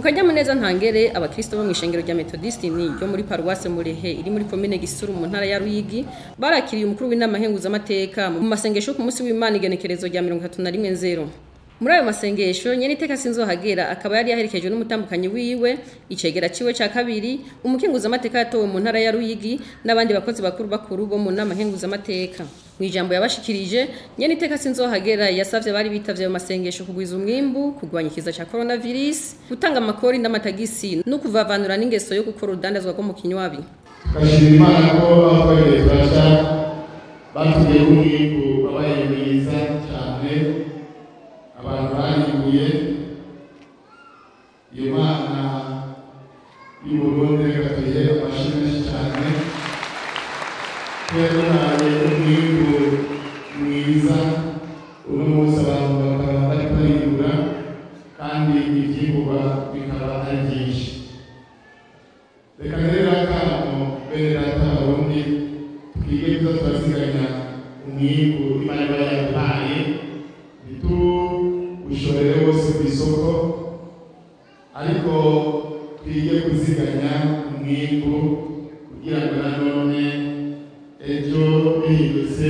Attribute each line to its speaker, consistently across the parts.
Speaker 1: kanyamuneza ntangere abakiristo bo mw'ishengero rya Mehodiste Unie ryo muri Paruwasi Murehe iri muri komine Gisuru mu ntara ya Ruyigi barakiriye umukuru w'Inama Nkenguzamateka mu masengesho ku musi w'Imana igenekerezo rya 31 Nzero. Muri ayo masengesho Nyeniteka SINZOHAGERA akaba yari yaherekejwe n'umutambukanyi wiwe, icegera ciwe ca kabiri, Umukenguzamateka yatowe mu ntara ya Ruyigi n'abandi bakozi bakuru bo mu Nama Nkenguzamateka. Mw'ijambo yabashikirije Nyeniteka SINZOHAGERA yasavye bari bitavye ayo masengesho kugwiza umwimbu, kugwanya ikiza ca coronavirus, gutanga amakori n'amatagisi no kuvavanura n'ingeso yo gukora urudandazwa rwo mu kinywabi.
Speaker 2: Kashira Imana ko abakozi basha batugiye umwimbu babaye mwiza cyane, abantu bahinduye iyo Mana y'Uburundi gateye amashimwe cyane kwerekana umwimbu mwiza uno munsi abantu bakaba bari kwiyura kandi ivyimburwa bikaba ari byinshi. Reka rero akamo bene data Abarundi twige kuza turaziganya umwimbu Imana yaduhaye ushorere wose ku isoko, ariko twige kuziganya umwimbu kugira ngo nanone ejo bihindutse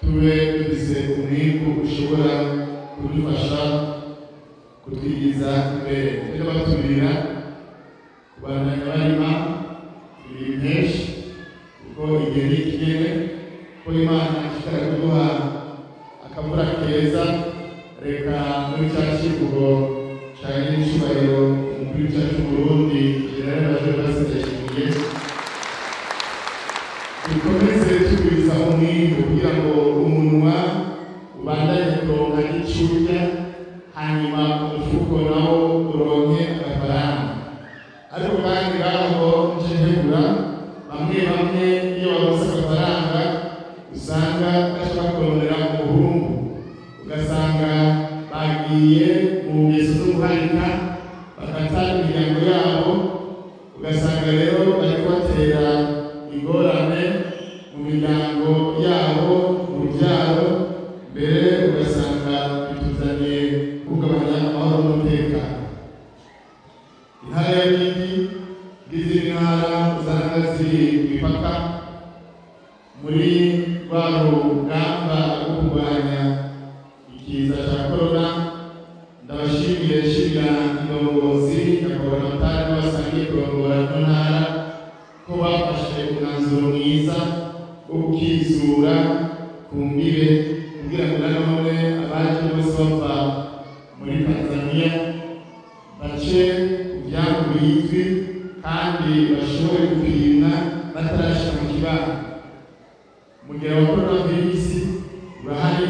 Speaker 2: tube dufise umwimbu ushobora kudufasha kutwigiza imbere. Rero batubwira kubandanya barima ibintu byinshi kuko igihe n'ikigene ko Imana ishaka kuduha akavura keza. Reka muri cya kivugo cyane n'icubahiro umukuru w'igihugu Burundi generali basengesho dukomeze tugwiza umwimbu kugira ngo umunwa ubandanye kuronka n'icurya, hanyuma umufuko nawo uronke agafaranga. Ariko kandi ngaho nje ntegura bamwe iyo baronse agafaranga usanga bashaka kurondera umuhungu, ugasanga bagiye mu ngeso zo guharika bakatanga imiryango yabo, ugasanga rero bari kubatera ingorane mu miryango yabo, mu rubyaro, mbere ugasanga bituzaniye kugabanya amahoro n'umutekano. Intara ya Ruyigi n'izindi ntara usanga ziri ku mipaka muri rwa rugamba rwo kurwanya ikiza ca corona. Ndabashimiye shimira indongozi nyakubahwa Natali n'abasangiye kurongora ino ntara ko bafashe umwanzuro mwiza wo gukizura ku mbibe kugira ngo nanone abaje bose bava muri Tanzania bace kuvyambu bizwi kandi bashobore gupimwa batarashika mu kibano. Umugera wa coronavirus urahari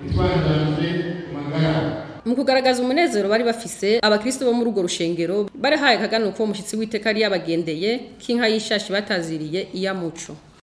Speaker 2: bitwanjanje magara.
Speaker 1: Mu kugaragaza umunezero bari bafise abakiristo bo muri urwo rushengero bari haye kaganuko umushitsi w'iteka yari yabagendeye k'inka y'ishashi bataziriye iya muco.